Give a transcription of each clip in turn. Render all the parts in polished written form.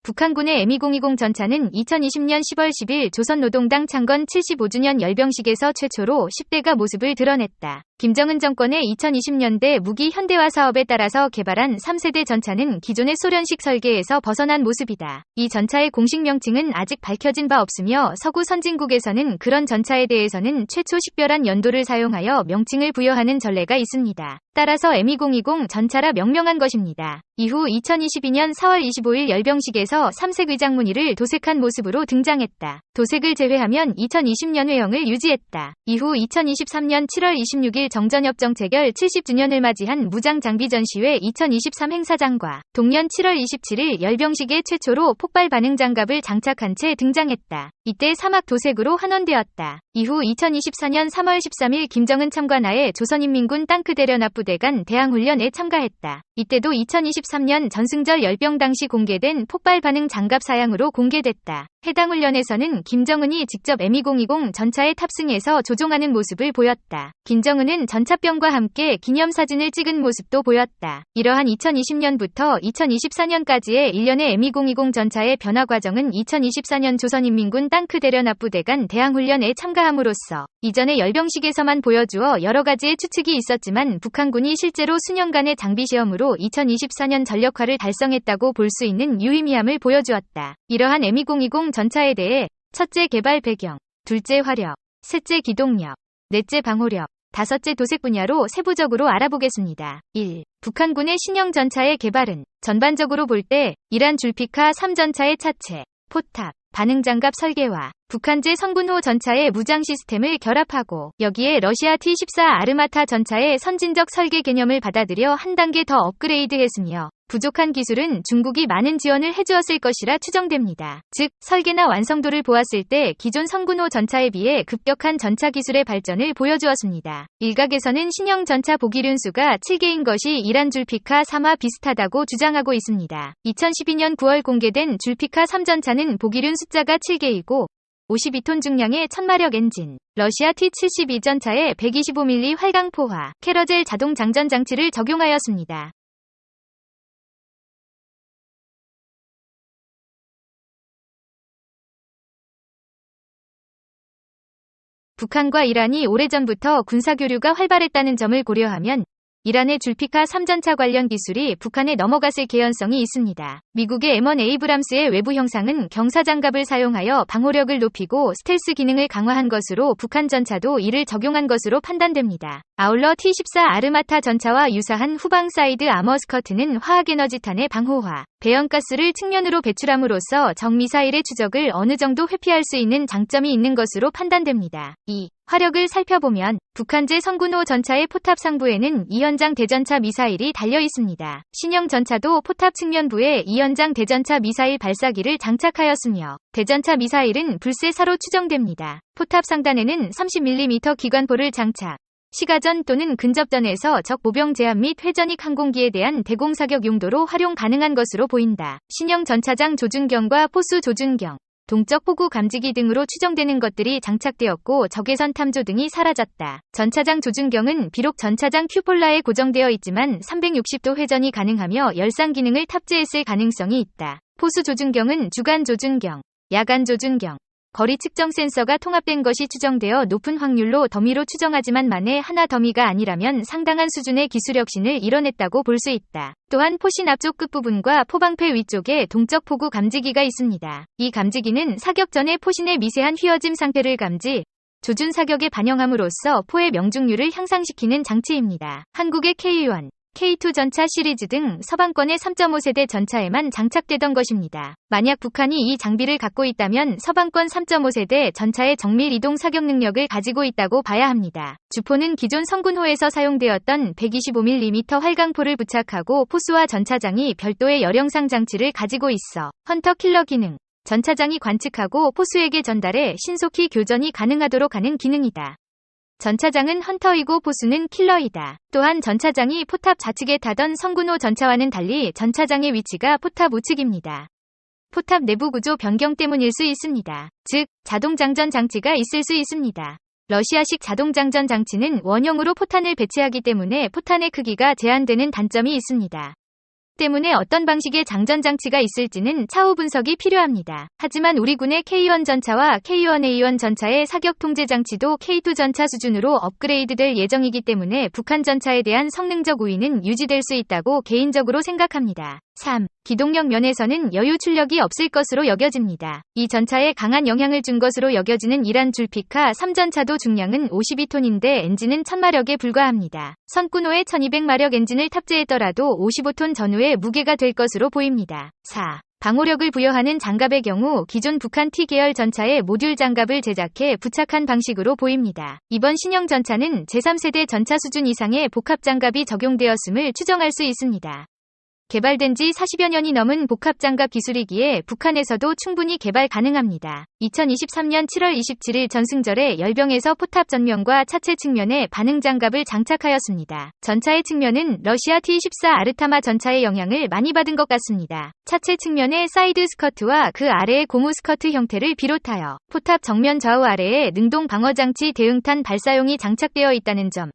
북한군의 M2020 전차는 2020년 10월 10일 조선노동당 창건 75주년 열병식에서 최초로 10대가 모습을 드러냈다. 김정은 정권의 2020년대 무기 현대화 사업에 따라서 개발한 3세대 전차는 기존의 소련식 설계에서 벗어난 모습이다. 이 전차의 공식 명칭은 아직 밝혀진 바 없으며 서구 선진국에서는 그런 전차에 대해서는 최초 식별한 연도를 사용하여 명칭을 부여하는 전례가 있습니다. 따라서 M2020 전차라 명명한 것입니다. 이후 2022년 4월 25일 열병식에서 3색 의장 무늬를 도색한 모습으로 등장했다. 도색을 제외하면 2020년 외형을 유지했다. 이후 2023년 7월 26일 정전협정 체결 70주년을 맞이한 무장장비 전시회 2023 행사장과 동년 7월 27일 열병식에 최초로 폭발 반응 장갑을 장착한 채 등장했다. 이때 사막 도색으로 환원되었다. 이후 2024년 3월 13일 김정은 참관하에 조선인민군 땅크 대련합부대 간 대항훈련에 참가했다. 이때도 2023년 전승절 열병 당시 공개된 폭발 반응 장갑 사양으로 공개됐다. 해당 훈련에서는 김정은이 직접 M2020 전차에 탑승해서 조종하는 모습을 보였다. 김정은은 전차병과 함께 기념사진을 찍은 모습도 보였다. 이러한 2020년부터 2024년까지의 일련의 M2020 전차의 변화 과정은 2024년 조선인민군 땅크 대련합부대 간 대항훈련에 참가함으로써 이전의 열병식에서만 보여주어 여러 가지의 추측이 있었지만 북한군이 실제로 수년간의 장비시험으로 2024년 전력화를 달성했다고 볼 수 있는 유의미함을 보여주었다. 이러한 M2020 전차에 대해 첫째 개발 배경, 둘째 화력, 셋째 기동력, 넷째 방호력, 다섯째 도색 분야로 세부적으로 알아보겠습니다. 1. 북한군의 신형 전차의 개발은 전반적으로 볼 때 이란 줄피카 3 전차의 차체, 포탑, 반응장갑 설계와 북한제 성군호 전차의 무장 시스템을 결합하고 여기에 러시아 T-14 아르마타 전차의 선진적 설계 개념을 받아들여 한 단계 더 업그레이드했으며 부족한 기술은 중국이 많은 지원을 해주었을 것이라 추정됩니다. 즉, 설계나 완성도를 보았을 때 기존 성군호 전차에 비해 급격한 전차 기술의 발전을 보여주었습니다. 일각에서는 신형 전차 보기륜 수가 7개인 것이 이란 줄피카 3와 비슷하다고 주장하고 있습니다. 2012년 9월 공개된 줄피카 3 전차는 보기륜 숫자가 7개이고 52톤 중량의 1000마력 엔진, 러시아 T-72 전차에 125mm 활강포화, 캐러젤 자동 장전 장치를 적용하였습니다. 북한과 이란이 오래전부터 군사교류가 활발했다는 점을 고려하면 이란의 줄피카 3전차 관련 기술이 북한에 넘어갔을 개연성이 있습니다. 미국의 M1 에이브람스의 외부 형상은 경사장갑을 사용하여 방호력을 높이고 스텔스 기능을 강화한 것으로 북한 전차도 이를 적용한 것으로 판단됩니다. 아울러 T-14 아르마타 전차와 유사한 후방 사이드 아머 스커트는 화학에너지탄의 방호화, 배연가스를 측면으로 배출함으로써 적미사일의 추적을 어느 정도 회피할 수 있는 장점이 있는 것으로 판단됩니다. 2. 화력을 살펴보면 북한제 성군호 전차의 포탑 상부에는 이연장 대전차 미사일이 달려 있습니다. 신형 전차도 포탑 측면부에 이연장 대전차 미사일 발사기를 장착하였으며 대전차 미사일은 불세사로 추정됩니다. 포탑 상단에는 30mm 기관포를 장착. 시가전 또는 근접전에서 적 모병 제압 및 회전익 항공기에 대한 대공사격 용도로 활용 가능한 것으로 보인다. 신형 전차장 조준경과 포수 조준경, 동적 포구 감지기 등으로 추정되는 것들이 장착되었고 적외선 탐조 등이 사라졌다. 전차장 조준경은 비록 전차장 큐폴라에 고정되어 있지만 360도 회전이 가능하며 열상 기능을 탑재했을 가능성이 있다. 포수 조준경은 주간 조준경, 야간 조준경, 거리 측정 센서가 통합된 것이 추정되어 높은 확률로 더미로 추정하지만 만에 하나 더미가 아니라면 상당한 수준의 기술 혁신을 이뤄냈다고 볼 수 있다. 또한 포신 앞쪽 끝부분과 포방패 위쪽에 동적 포구 감지기가 있습니다. 이 감지기는 사격 전에 포신의 미세한 휘어짐 상태를 감지, 조준 사격에 반영함으로써 포의 명중률을 향상시키는 장치입니다. 한국의 K1, K2 전차 시리즈 등 서방권의 3.5세대 전차에만 장착되던 것입니다. 만약 북한이 이 장비를 갖고 있다면 서방권 3.5세대 전차의 정밀 이동 사격 능력을 가지고 있다고 봐야 합니다. 주포는 기존 성군호에서 사용되었던 125mm 활강포를 부착하고 포수와 전차장이 별도의 열영상 장치를 가지고 있어 헌터 킬러 기능, 전차장이 관측하고 포수에게 전달해 신속히 교전이 가능하도록 하는 기능이다. 전차장은 헌터이고 포수는 킬러이다. 또한 전차장이 포탑 좌측에 타던 성군호 전차와는 달리 전차장의 위치가 포탑 우측입니다. 포탑 내부 구조 변경 때문일 수 있습니다. 즉, 자동장전 장치가 있을 수 있습니다. 러시아식 자동장전 장치는 원형으로 포탄을 배치하기 때문에 포탄의 크기가 제한되는 단점이 있습니다. 때문에 어떤 방식의 장전장치가 있을지는 차후 분석이 필요합니다. 하지만 우리 군의 K1 전차와 K1A1 전차의 사격 통제 장치도 K2 전차 수준으로 업그레이드될 예정이기 때문에 북한 전차에 대한 성능적 우위는 유지될 수 있다고 개인적으로 생각합니다. 3. 기동력 면에서는 여유 출력이 없을 것으로 여겨집니다. 이 전차에 강한 영향을 준 것으로 여겨지는 이란 줄피카 3전차도 중량은 52톤인데 엔진은 1000마력에 불과합니다. 선꾸노의 1200마력 엔진을 탑재했더라도 55톤 전후의 무게가 될 것으로 보입니다. 4. 방호력을 부여하는 장갑의 경우 기존 북한 T계열 전차에 모듈 장갑을 제작해 부착한 방식으로 보입니다. 이번 신형 전차는 제3세대 전차 수준 이상의 복합 장갑이 적용되었음을 추정할 수 있습니다. 개발된 지 40여 년이 넘은 복합장갑 기술이기에 북한에서도 충분히 개발 가능합니다. 2023년 7월 27일 전승절에 열병에서 포탑 전면과 차체 측면에 반응장갑을 장착하였습니다. 전차의 측면은 러시아 T-14 아르타마 전차의 영향을 많이 받은 것 같습니다. 차체 측면의 사이드 스커트와 그 아래의 고무 스커트 형태를 비롯하여 포탑 정면 좌우 아래에 능동 방어장치 대응탄 발사용이 장착되어 있다는 점,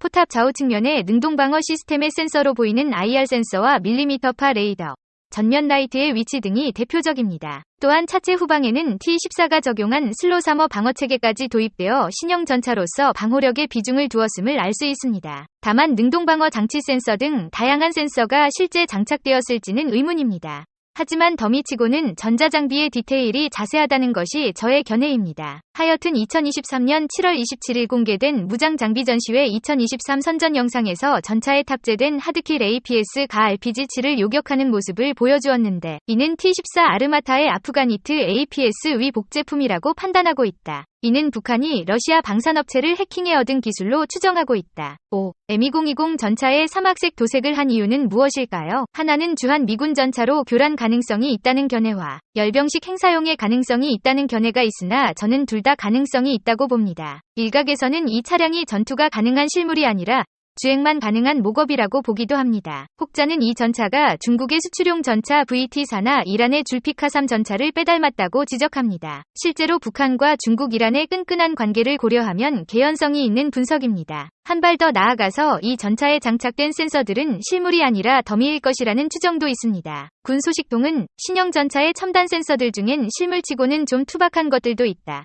포탑 좌우 측면에 능동방어 시스템의 센서로 보이는 IR 센서와 밀리미터파 레이더, 전면 라이트의 위치 등이 대표적입니다. 또한 차체 후방에는 T-14가 적용한 슬로3어 방어체계까지 도입되어 신형 전차로서 방호력에 비중을 두었음을 알 수 있습니다. 다만 능동방어 장치 센서 등 다양한 센서가 실제 장착되었을지는 의문입니다. 하지만 더미치고는 전자장비의 디테일이 자세하다는 것이 저의 견해입니다. 하여튼 2023년 7월 27일 공개된 무장장비 전시회 2023 선전 영상에서 전차에 탑재된 하드킬 APS-가 RPG-7을 요격하는 모습을 보여주었는데 이는 T-14 아르마타의 아프가니트 APS 위 복제품이라고 판단하고 있다. 이는 북한이 러시아 방산업체를 해킹해 얻은 기술로 추정하고 있다. 5. M2020 전차에 사막색 도색을 한 이유는 무엇일까요? 하나는 주한 미군 전차로 교란 가능성이 있다는 견해와 열병식 행사용의 가능성이 있다는 견해가 있으나 저는 둘 다 가능성이 있다고 봅니다. 일각에서는 이 차량이 전투가 가능한 실물이 아니라 주행만 가능한 목업이라고 보기도 합니다. 혹자는 이 전차가 중국의 수출용 전차 VT-4나 이란의 줄피카-3 전차를 빼닮았다고 지적합니다. 실제로 북한과 중국, 이란의 끈끈한 관계를 고려하면 개연성이 있는 분석입니다. 한 발 더 나아가서 이 전차에 장착된 센서들은 실물이 아니라 더미일 것이라는 추정도 있습니다. 군 소식통은 신형 전차의 첨단 센서들 중엔 실물치고는 좀 투박한 것들도 있다.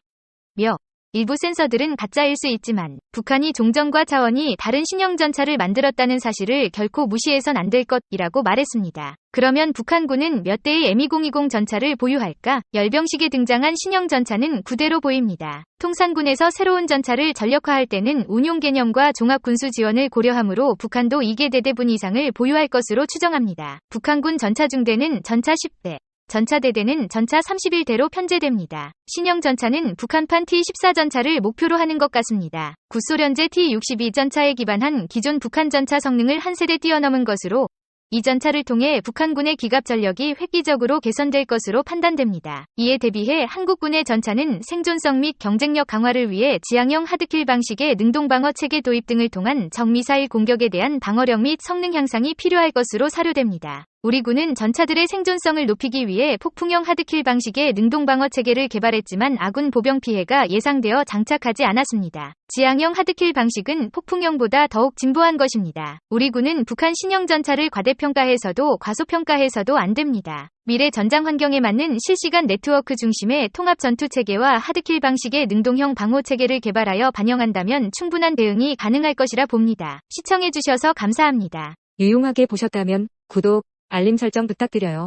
일부 센서들은 가짜일 수 있지만 북한이 종전과 차원이 다른 신형 전차를 만들었다는 사실을 결코 무시해선 안 될 것이라고 말했습니다. 그러면 북한군은 몇 대의 M2020 전차를 보유할까? 열병식에 등장한 신형 전차는 9대로 보입니다. 통상군에서 새로운 전차를 전력화할 때는 운용 개념과 종합군수 지원을 고려하므로 북한도 2개 대대분 이상을 보유할 것으로 추정합니다. 북한군 전차 중대는 전차 10대, 전차 대대는 전차 31대로 편제됩니다. 신형 전차는 북한판 T-14 전차를 목표로 하는 것 같습니다. 구소련제 T-62 전차에 기반한 기존 북한 전차 성능을 한 세대 뛰어넘은 것으로 이 전차를 통해 북한군의 기갑 전력이 획기적으로 개선될 것으로 판단됩니다. 이에 대비해 한국군의 전차는 생존성 및 경쟁력 강화를 위해 지향형 하드킬 방식의 능동방어 체계 도입 등을 통한 적미사일 공격에 대한 방어력 및 성능 향상이 필요할 것으로 사료됩니다. 우리 군은 전차들의 생존성을 높이기 위해 폭풍형 하드킬 방식의 능동방어 체계를 개발했지만 아군 보병 피해가 예상되어 장착하지 않았습니다. 지향형 하드킬 방식은 폭풍형보다 더욱 진보한 것입니다. 우리 군은 북한 신형 전차를 과대평가해서도 과소평가해서도 안 됩니다. 미래 전장 환경에 맞는 실시간 네트워크 중심의 통합 전투 체계와 하드킬 방식의 능동형 방호 체계를 개발하여 반영한다면 충분한 대응이 가능할 것이라 봅니다. 시청해주셔서 감사합니다. 유용하게 보셨다면 구독, 알림 설정 부탁드려요.